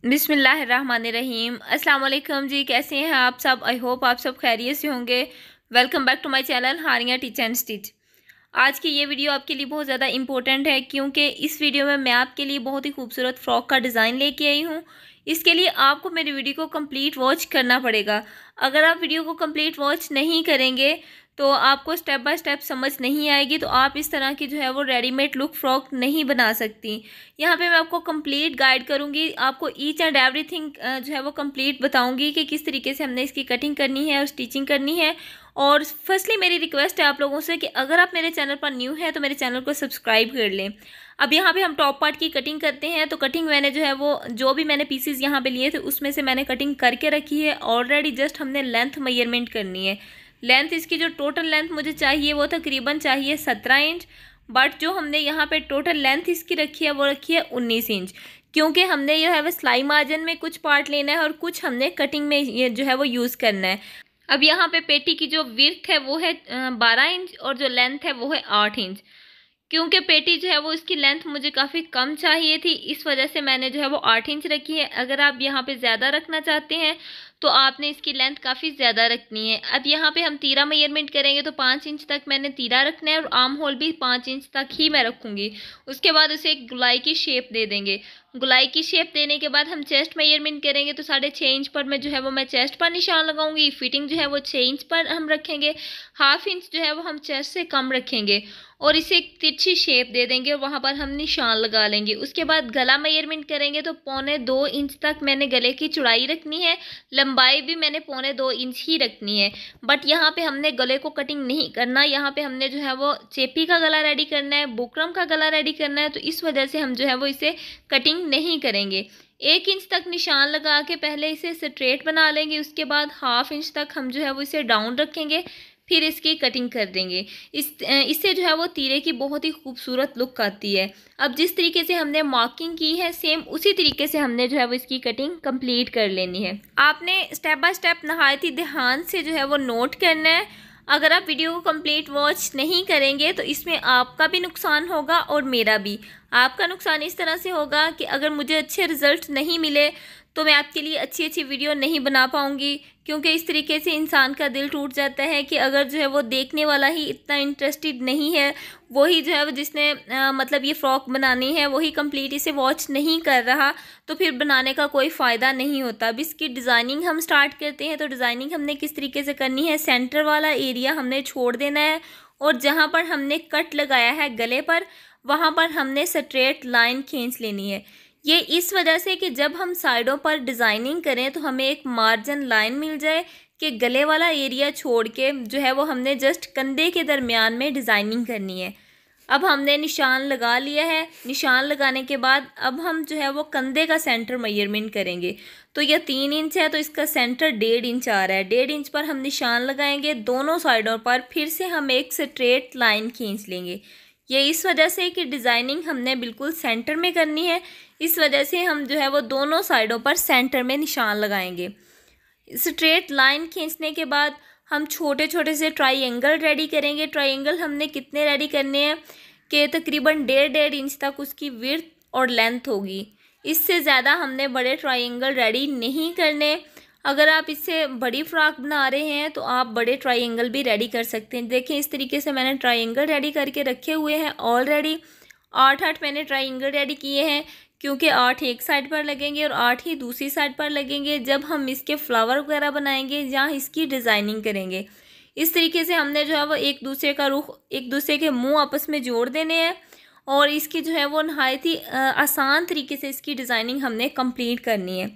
बिस्मिल्लाहिर्रहमानिर्रहीम। अस्सलाम वालेकुम जी, कैसे हैं आप सब? आई होप आप सब खैरियत से होंगे। Welcome back to my channel Haniya teach and stitch. आज की ये वीडियो आपके लिए बहुत ज़्यादा इंपॉर्टेंट है क्योंकि इस वीडियो में मैं आपके लिए बहुत ही खूबसूरत फ्रॉक का डिज़ाइन लेके आई हूँ। इसके लिए आपको मेरी वीडियो को कंप्लीट वॉच करना पड़ेगा। अगर आप वीडियो को कंप्लीट वॉच नहीं करेंगे तो आपको स्टेप बाय स्टेप समझ नहीं आएगी, तो आप इस तरह की जो है वो रेडीमेड लुक फ्रॉक नहीं बना सकती। यहाँ पे मैं आपको कंप्लीट गाइड करूँगी, आपको ईच एंड एवरीथिंग जो है वो कंप्लीट बताऊँगी कि किस तरीके से हमने इसकी कटिंग करनी है और स्टिचिंग करनी है। और फर्स्टली मेरी रिक्वेस्ट है आप लोगों से कि अगर आप मेरे चैनल पर न्यू हैं तो मेरे चैनल को सब्सक्राइब कर लें। अब यहाँ पे हम टॉप पार्ट की कटिंग करते हैं, तो कटिंग मैंने जो है वो जो भी मैंने पीसेस यहाँ पे लिए थे उसमें से मैंने कटिंग करके रखी है ऑलरेडी। जस्ट हमने लेंथ मेजरमेंट करनी है। लेंथ इसकी जो टोटल लेंथ मुझे चाहिए वो तकरीबन चाहिए 17 इंच, बट जो हमने यहाँ पे टोटल लेंथ इसकी रखी है वो रखी है 19 इंच, क्योंकि हमने जो है वो सिलाई मार्जिन में कुछ पार्ट लेना है और कुछ हमने कटिंग में ये जो है वो यूज़ करना है। अब यहाँ पे पेटी की जो विड्थ है वो है 12 इंच और जो लेंथ है वो है 8 इंच। क्योंकि पेटी जो है वो इसकी लेंथ मुझे काफ़ी कम चाहिए थी, इस वजह से मैंने जो है वो 8 इंच रखी है। अगर आप यहाँ पे ज़्यादा रखना चाहते हैं तो आपने इसकी लेंथ काफ़ी ज़्यादा रखनी है। अब यहाँ पे हम तीरा मेजरमेंट करेंगे तो 5 इंच तक मैंने तीरा रखना है और आर्म होल भी 5 इंच तक ही मैं रखूँगी। उसके बाद उसे एक गुलाई की शेप दे देंगे। गुलाई की शेप देने के बाद हम चेस्ट मेजरमेंट करेंगे तो 6.5 इंच पर मैं जो है वो मैं चेस्ट पर निशान लगाऊंगी। फिटिंग जो है वो 6 इंच पर हम रखेंगे। हाफ इंच जो है वो हम चेस्ट से कम रखेंगे और इसे एक तिरछी शेप दे देंगे और वहाँ पर हम निशान लगा लेंगे। उसके बाद गला मेजरमेंट करेंगे तो 1.25 इंच तक मैंने गले की चौड़ाई रखनी है, लंबाई भी मैंने 1.25 इंच ही रखनी है। बट यहाँ पे हमने गले को कटिंग नहीं करना, यहाँ पे हमने जो है वो चेपी का गला रेडी करना है, बुकरम का गला रेडी करना है, तो इस वजह से हम जो है वो इसे कटिंग नहीं करेंगे। 1 इंच तक निशान लगा के पहले इसे स्ट्रेट बना लेंगे। उसके बाद हाफ इंच तक हम जो है वो इसे डाउन रखेंगे, फिर इसकी कटिंग कर देंगे। इससे जो है वो तीरे की बहुत ही खूबसूरत लुक आती है। अब जिस तरीके से हमने मार्किंग की है सेम उसी तरीके से हमने जो है वो इसकी कटिंग कंप्लीट कर लेनी है। आपने स्टेप बाय स्टेप नहायत ही ध्यान से जो है वो नोट करना है। अगर आप वीडियो को कंप्लीट वॉच नहीं करेंगे तो इसमें आपका भी नुकसान होगा और मेरा भी। आपका नुकसान इस तरह से होगा कि अगर मुझे अच्छे रिजल्ट नहीं मिले तो मैं आपके लिए अच्छी अच्छी वीडियो नहीं बना पाऊँगी, क्योंकि इस तरीके से इंसान का दिल टूट जाता है कि अगर जो है वो देखने वाला ही इतना इंटरेस्टेड नहीं है, वही जो है वो जिसने मतलब ये फ़्रॉक बनानी है वही कंप्लीट इसे वॉच नहीं कर रहा, तो फिर बनाने का कोई फ़ायदा नहीं होता। अब इसकी डिज़ाइनिंग हम स्टार्ट करते हैं। तो डिज़ाइनिंग हमने किस तरीके से करनी है, सेंटर वाला एरिया हमने छोड़ देना है और जहाँ पर हमने कट लगाया है गले पर वहाँ पर हमने स्ट्रेट लाइन खींच लेनी है। ये इस वजह से कि जब हम साइडों पर डिज़ाइनिंग करें तो हमें एक मार्जिन लाइन मिल जाए कि गले वाला एरिया छोड़ के जो है वो हमने जस्ट कंधे के दरमियान में डिज़ाइनिंग करनी है। अब हमने निशान लगा लिया है। निशान लगाने के बाद अब हम जो है वो कंधे का सेंटर मेजरमेंट करेंगे। तो यह 3 इंच है तो इसका सेंटर 1.5 इंच आ रहा है। 1.5 इंच पर हम निशान लगाएंगे दोनों साइडों पर, फिर से हम एक स्ट्रेट लाइन खींच लेंगे। ये इस वजह से कि डिज़ाइनिंग हमने बिल्कुल सेंटर में करनी है, इस वजह से हम जो है वो दोनों साइडों पर सेंटर में निशान लगाएंगे। स्ट्रेट लाइन खींचने के बाद हम छोटे छोटे से ट्रायंगल रेडी करेंगे। ट्रायंगल हमने कितने रेडी करने हैं कि तकरीबन 1.5 इंच तक उसकी विड्थ और लेंथ होगी। इससे ज़्यादा हमने बड़े ट्रायंगल रेडी नहीं करने। अगर आप इससे बड़ी फ्रॉक बना रहे हैं तो आप बड़े ट्रायंगल भी रेडी कर सकते हैं। देखें इस तरीके से मैंने ट्रायंगल रेडी करके रखे हुए हैं ऑलरेडी। 8 मैंने ट्रायंगल रेडी किए हैं, क्योंकि 8 एक साइड पर लगेंगे और 8 ही दूसरी साइड पर लगेंगे जब हम इसके फ्लावर वगैरह बनाएंगे या इसकी डिज़ाइनिंग करेंगे। इस तरीके से हमने जो है वो एक दूसरे का रुख, एक दूसरे के मुंह आपस में जोड़ देने हैं और इसकी जो है वो नहायत ही आसान तरीके से इसकी डिज़ाइनिंग हमने कंप्लीट करनी है।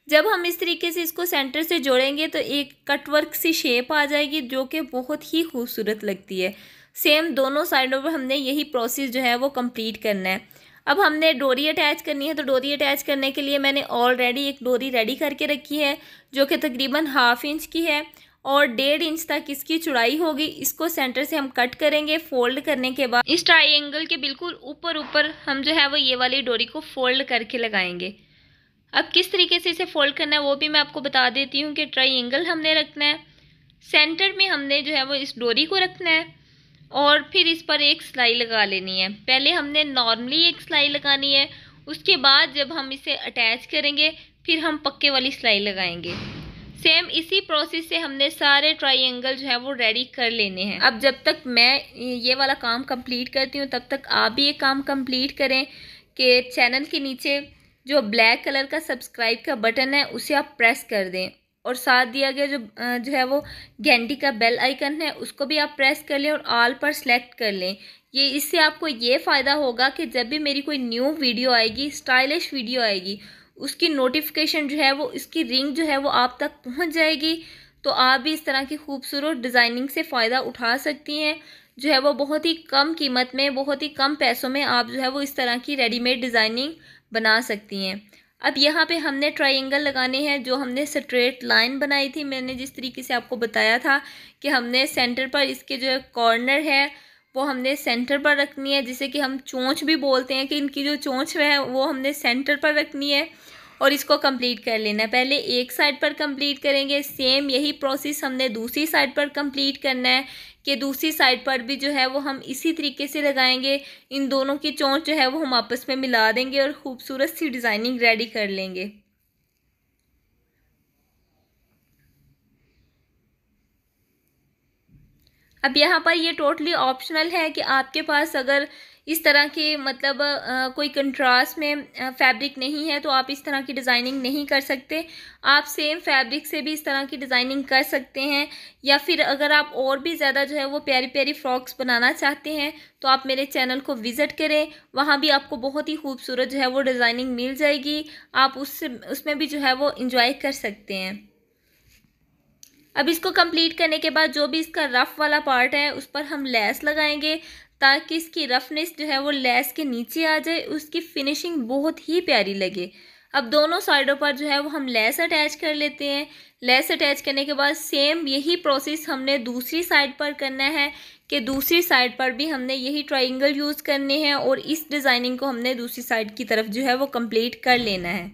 जब हम इस तरीके से इसको सेंटर से जोड़ेंगे तो एक कटवर्क सी शेप आ जाएगी जो कि बहुत ही खूबसूरत लगती है। सेम दोनों साइडों पर हमने यही प्रोसेस जो है वो कंप्लीट करना है। अब हमने डोरी अटैच करनी है। तो डोरी अटैच करने के लिए मैंने ऑलरेडी एक डोरी रेडी करके रखी है जो कि तकरीबन हाफ इंच की है और 1.5 इंच तक इसकी चौड़ाई होगी। इसको सेंटर से हम कट करेंगे। फोल्ड करने के बाद इस ट्रायंगल के बिल्कुल ऊपर ऊपर हम जो है वो ये वाली डोरी को फोल्ड करके लगाएंगे। अब किस तरीके से इसे फोल्ड करना है वो भी मैं आपको बता देती हूँ कि ट्रायंगल हमने रखना है, सेंटर में हमने जो है वो इस डोरी को रखना है और फिर इस पर एक सिलाई लगा लेनी है। पहले हमने नॉर्मली एक सिलाई लगानी है, उसके बाद जब हम इसे अटैच करेंगे फिर हम पक्के वाली सिलाई लगाएंगे। सेम इसी प्रोसेस से हमने सारे ट्रायंगल जो है वो रेडी कर लेने हैं। अब जब तक मैं ये वाला काम कंप्लीट करती हूँ तब तक आप भी ये काम कंप्लीट करें कि चैनल के नीचे जो ब्लैक कलर का सब्सक्राइब का बटन है उसे आप प्रेस कर दें, और साथ दिया गया जो है वो घंटी का बेल आइकन है उसको भी आप प्रेस कर लें और ऑल पर सेलेक्ट कर लें। ये इससे आपको ये फ़ायदा होगा कि जब भी मेरी कोई न्यू वीडियो आएगी, स्टाइलिश वीडियो आएगी, उसकी नोटिफिकेशन जो है वो, इसकी रिंग जो है वो आप तक पहुंच जाएगी। तो आप भी इस तरह की खूबसूरत डिज़ाइनिंग से फ़ायदा उठा सकती हैं। जो है वो बहुत ही कम कीमत में, बहुत ही कम पैसों में आप जो है वो इस तरह की रेडीमेड डिज़ाइनिंग बना सकती हैं। अब यहाँ पे हमने ट्रायंगल लगाने हैं। जो हमने स्ट्रेट लाइन बनाई थी, मैंने जिस तरीके से आपको बताया था कि हमने सेंटर पर इसके जो कॉर्नर है वो हमने सेंटर पर रखनी है, जिसे कि हम चोंच भी बोलते हैं, कि इनकी जो चोंच है वो हमने सेंटर पर रखनी है और इसको कंप्लीट कर लेना है। पहले एक साइड पर कंप्लीट करेंगे, सेम यही प्रोसेस हमने दूसरी साइड पर कंप्लीट करना है कि दूसरी साइड पर भी जो है वो हम इसी तरीके से लगाएंगे। इन दोनों की चोंच जो है वो हम आपस में मिला देंगे और खूबसूरत सी डिज़ाइनिंग रेडी कर लेंगे। अब यहाँ पर ये टोटली ऑप्शनल है कि आपके पास अगर इस तरह की मतलब कोई कंट्रास्ट में फैब्रिक नहीं है तो आप इस तरह की डिज़ाइनिंग नहीं कर सकते। आप सेम फैब्रिक से भी इस तरह की डिज़ाइनिंग कर सकते हैं, या फिर अगर आप और भी ज़्यादा जो है वो प्यारी प्यारी फ्रॉक्स बनाना चाहते हैं तो आप मेरे चैनल को विज़िट करें। वहाँ भी आपको बहुत ही खूबसूरत जो है वो डिज़ाइनिंग मिल जाएगी। आप उसमें भी जो है वो इंजॉय कर सकते हैं। अब इसको कंप्लीट करने के बाद जो भी इसका रफ़ वाला पार्ट है उस पर हम लेस लगाएंगे, ताकि इसकी रफनेस जो है वो लेस के नीचे आ जाए, उसकी फिनिशिंग बहुत ही प्यारी लगे। अब दोनों साइडों पर जो है वो हम लेस अटैच कर लेते हैं। लेस अटैच करने के बाद सेम यही प्रोसेस हमने दूसरी साइड पर करना है कि दूसरी साइड पर भी हमने यही ट्रायंगल यूज़ करने हैं और इस डिज़ाइनिंग को हमने दूसरी साइड की तरफ जो है वो कंप्लीट कर लेना है।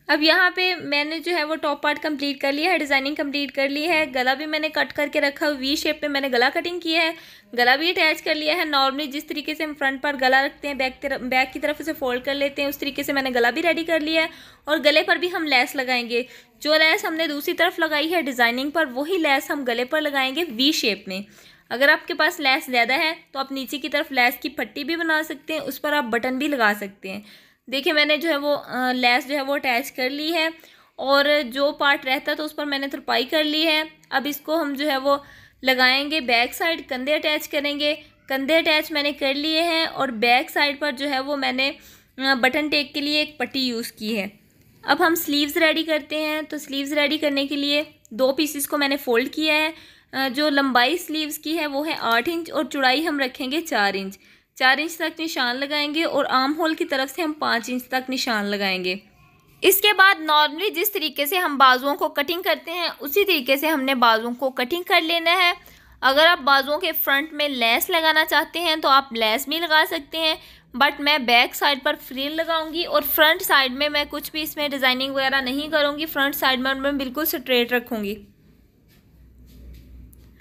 अब यहाँ पे मैंने जो है वो टॉप पार्ट कंप्लीट कर लिया है, डिज़ाइनिंग कंप्लीट कर ली है। गला भी मैंने कट करके रखा, वी शेप में मैंने गला कटिंग किया है, गला भी अटैच कर लिया है। नॉर्मली जिस तरीके से हम फ्रंट पर गला रखते हैं, बैक की तरफ से फोल्ड कर लेते हैं, उस तरीके से मैंने गला भी रेडी कर लिया है। और गले पर भी हम लेस लगाएंगे। जो लेस हमने दूसरी तरफ लगाई है डिज़ाइनिंग पर, वही लेस हम गले पर लगाएंगे वी शेप में। अगर आपके पास लेस ज़्यादा है तो आप नीचे की तरफ लेस की पट्टी भी बना सकते हैं, उस पर आप बटन भी लगा सकते हैं। देखिए मैंने जो है वो लेस जो है वो अटैच कर ली है, और जो पार्ट रहता तो उस पर मैंने तुरपाई कर ली है। अब इसको हम जो है वो लगाएंगे बैक साइड, कंधे अटैच करेंगे। कंधे अटैच मैंने कर लिए हैं, और बैक साइड पर जो है वो मैंने बटन टेक के लिए एक पट्टी यूज़ की है। अब हम स्लीव्स रेडी करते हैं। तो स्लीव्स रेडी करने के लिए दो पीसेस को मैंने फ़ोल्ड किया है। जो लंबाई स्लीव्स की है वो है 8 इंच, और चौड़ाई हम रखेंगे 4 इंच। 4 इंच तक निशान लगाएंगे, और आर्म होल की तरफ से हम 5 इंच तक निशान लगाएंगे। इसके बाद नॉर्मली जिस तरीके से हम बाजुओं को कटिंग करते हैं उसी तरीके से हमने बाजुओं को कटिंग कर लेना है। अगर आप बाजुओं के फ्रंट में लेस लगाना चाहते हैं तो आप लेस भी लगा सकते हैं, बट मैं बैक साइड पर फ्रिल लगाऊंगी, और फ्रंट साइड में मैं कुछ भी इसमें डिज़ाइनिंग वगैरह नहीं करूँगी। फ्रंट साइड में मैं बिल्कुल स्ट्रेट रखूँगी।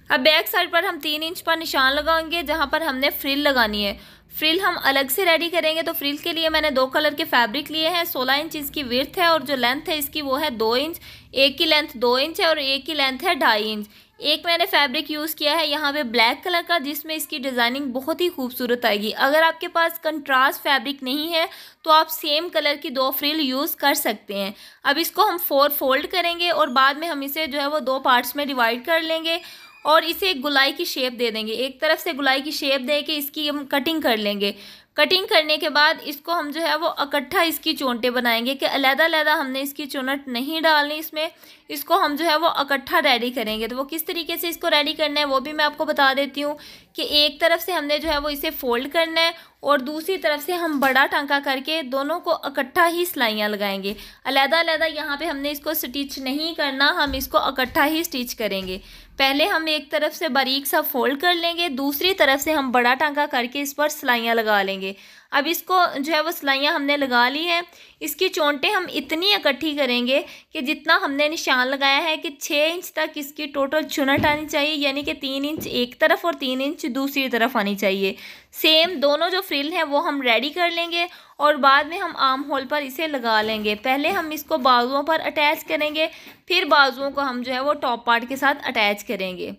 अब बैक साइड पर हम 3 इंच पर निशान लगाएंगे जहाँ पर हमने फ्रिल लगानी है। फ्रिल हम अलग से रेडी करेंगे। तो फ्रिल के लिए मैंने 2 कलर के फैब्रिक लिए हैं। 16 इंच इसकी विड्थ है, और जो लेंथ है इसकी वो है 2 इंच। एक की लेंथ 2 इंच है और एक की लेंथ है 2.5 इंच। एक मैंने फैब्रिक यूज़ किया है यहाँ पे ब्लैक कलर का, जिसमें इसकी डिज़ाइनिंग बहुत ही खूबसूरत आएगी। अगर आपके पास कंट्रास्ट फैब्रिक नहीं है तो आप सेम कलर की 2 फ्रिल यूज़ कर सकते हैं। अब इसको हम 4 फोल्ड करेंगे, और बाद में हम इसे जो है वो 2 पार्ट्स में डिवाइड कर लेंगे, और इसे एक गुलाई की शेप दे देंगे। एक तरफ से गुलाई की शेप दे के इसकी हम कटिंग कर लेंगे। कटिंग करने के बाद इसको हम जो है वो इकट्ठा इसकी चोंटे बनाएंगे, कि अलग-अलग हमने इसकी चुनट नहीं डालनी इसमें। इसको हम जो है वो इकट्ठा रेडी करेंगे। तो वो किस तरीके से इसको रेडी करना है वो भी मैं आपको बता देती हूँ कि एक तरफ से हमने जो है वो इसे फोल्ड करना है और दूसरी तरफ से हम बड़ा टांका करके दोनों को इकट्ठा ही सिलाइयाँ लगाएंगे। अलग अलग यहाँ पे हमने इसको स्टिच नहीं करना, हम इसको इकट्ठा ही स्टिच करेंगे। पहले हम एक तरफ से बारीक सा फोल्ड कर लेंगे, दूसरी तरफ से हम बड़ा टांका करके इस पर सिलाइयाँ लगा लेंगे। अब इसको जो है वो सिलाइयाँ हमने लगा ली हैं। इसकी चोंटें हम इतनी इकट्ठी करेंगे कि जितना हमने निशान लगाया है कि 6 इंच तक इसकी टोटल चुनट आनी चाहिए, यानी कि 3 इंच एक तरफ और 3 इंच दूसरी तरफ आनी चाहिए। सेम दोनों जो फ्रिल हैं वो हम रेडी कर लेंगे और बाद में हम आर्म होल पर इसे लगा लेंगे। पहले हम इसको बाजुओं पर अटैच करेंगे, फिर बाजुओं को हम जो है वो टॉप पार्ट के साथ अटैच करेंगे।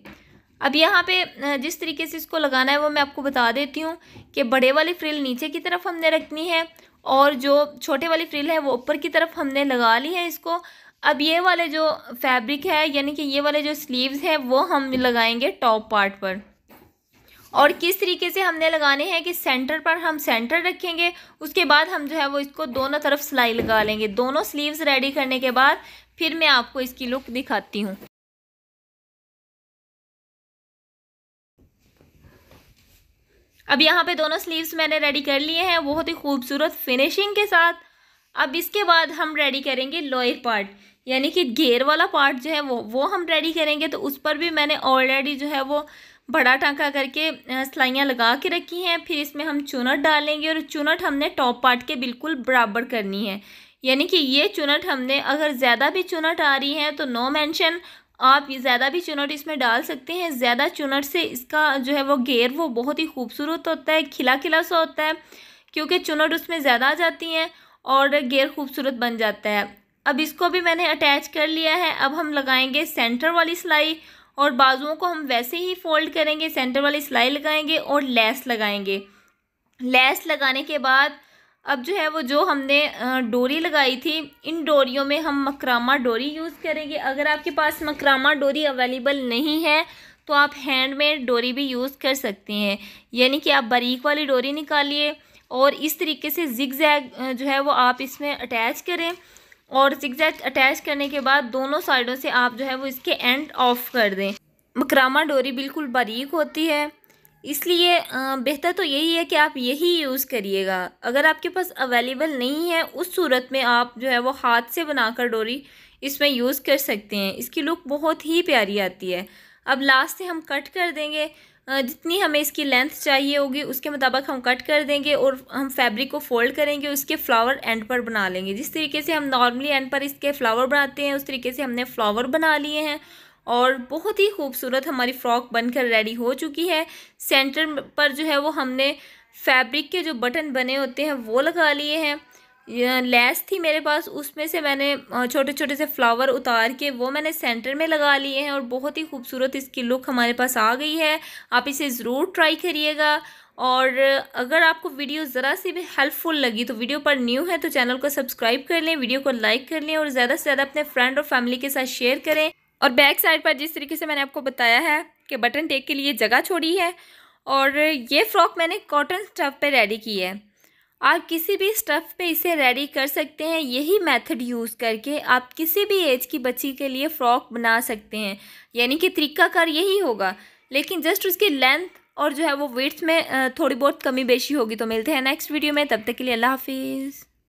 अब यहाँ पे जिस तरीके से इसको लगाना है वो मैं आपको बता देती हूँ कि बड़े वाली फ्रिल नीचे की तरफ हमने रखनी है और जो छोटे वाली फ्रिल है वो ऊपर की तरफ हमने लगा ली है इसको। अब ये वाले जो फैब्रिक है यानी कि ये वाले जो स्लीव्स है वो हम लगाएंगे टॉप पार्ट पर। और किस तरीके से हमने लगाने हैं कि सेंटर पर हम सेंटर रखेंगे, उसके बाद हम जो है वो इसको दोनों तरफ सिलाई लगा लेंगे। दोनों स्लीव्स रेडी करने के बाद फिर मैं आपको इसकी लुक दिखाती हूँ। अब यहाँ पे दोनों स्लीव्स मैंने रेडी कर लिए हैं बहुत ही खूबसूरत फिनिशिंग के साथ। अब इसके बाद हम रेडी करेंगे लोअर पार्ट, यानी कि घेर वाला पार्ट जो है वो हम रेडी करेंगे। तो उस पर भी मैंने ऑलरेडी जो है वो बड़ा टांका करके सिलाइयाँ लगा के रखी हैं। फिर इसमें हम चुनट डालेंगे और चुनट हमने टॉप पार्ट के बिल्कुल बराबर करनी है, यानी कि ये चुनट हमने, अगर ज़्यादा भी चुनट आ रही है तो नो मेंशन, आप ज़्यादा भी चुनट इसमें डाल सकते हैं। ज़्यादा चुनट से इसका जो है वो घेर वो बहुत ही खूबसूरत होता है, खिला खिला सा होता है, क्योंकि चुनट उसमें ज़्यादा आ जाती हैं और घेर खूबसूरत बन जाता है। अब इसको भी मैंने अटैच कर लिया है। अब हम लगाएंगे सेंटर वाली सिलाई और बाजुओं को हम वैसे ही फोल्ड करेंगे, सेंटर वाली सिलाई लगाएंगे और लेस लगाएंगे। लेस लगाने के बाद अब जो है वो जो हमने डोरी लगाई थी, इन डोरियों में हम मकरामा डोरी यूज़ करेंगे। अगर आपके पास मकरामा डोरी अवेलेबल नहीं है तो आप हैंडमेड डोरी भी यूज़ कर सकते हैं, यानी कि आप बारीक वाली डोरी निकालिए और इस तरीके से जिगजैग जो है वो आप इसमें अटैच करें। और जिगजैग अटैच करने के बाद दोनों साइडों से आप जो है वो इसके एंड ऑफ कर दें। मकरामा डोरी बिल्कुल बारीक होती है, इसलिए बेहतर तो यही है कि आप यही यूज़ करिएगा। अगर आपके पास अवेलेबल नहीं है उस सूरत में आप जो है वो हाथ से बनाकर डोरी इसमें यूज़ कर सकते हैं। इसकी लुक बहुत ही प्यारी आती है। अब लास्ट से हम कट कर देंगे, जितनी हमें इसकी लेंथ चाहिए होगी उसके मुताबिक हम कट कर देंगे और हम फैब्रिक को फोल्ड करेंगे, उसके फ्लावर एंड पर बना लेंगे। जिस तरीके से हम नॉर्मली एंड पर इसके फ्लावर बनाते हैं उस तरीके से हमने फ्लावर बना लिए हैं और बहुत ही खूबसूरत हमारी फ़्रॉक बनकर रेडी हो चुकी है। सेंटर पर जो है वो हमने फैब्रिक के जो बटन बने होते हैं वो लगा लिए हैं। लेस थी मेरे पास, उसमें से मैंने छोटे छोटे से फ्लावर उतार के वो मैंने सेंटर में लगा लिए हैं और बहुत ही खूबसूरत इसकी लुक हमारे पास आ गई है। आप इसे ज़रूर ट्राई करिएगा। और अगर आपको वीडियो ज़रा सी भी हेल्पफुल लगी तो वीडियो पर न्यू है तो चैनल को सब्सक्राइब कर लें, वीडियो को लाइक कर लें और ज़्यादा से ज़्यादा अपने फ्रेंड और फैमिली के साथ शेयर करें। और बैक साइड पर जिस तरीके से मैंने आपको बताया है कि बटन टेक के लिए जगह छोड़ी है। और ये फ़्रॉक मैंने कॉटन स्टफ़ पे रेडी की है, आप किसी भी स्टफ़ पे इसे रेडी कर सकते हैं। यही मेथड यूज़ करके आप किसी भी एज की बच्ची के लिए फ़्रॉक बना सकते हैं, यानी कि तरीकाकार यही होगा, लेकिन जस्ट उसकी लेंथ और जो है वो वेट्स में थोड़ी बहुत कमी बेशी होगी। तो मिलते हैं नेक्स्ट वीडियो में, तब तक के लिए अल्लाह हाफिज़।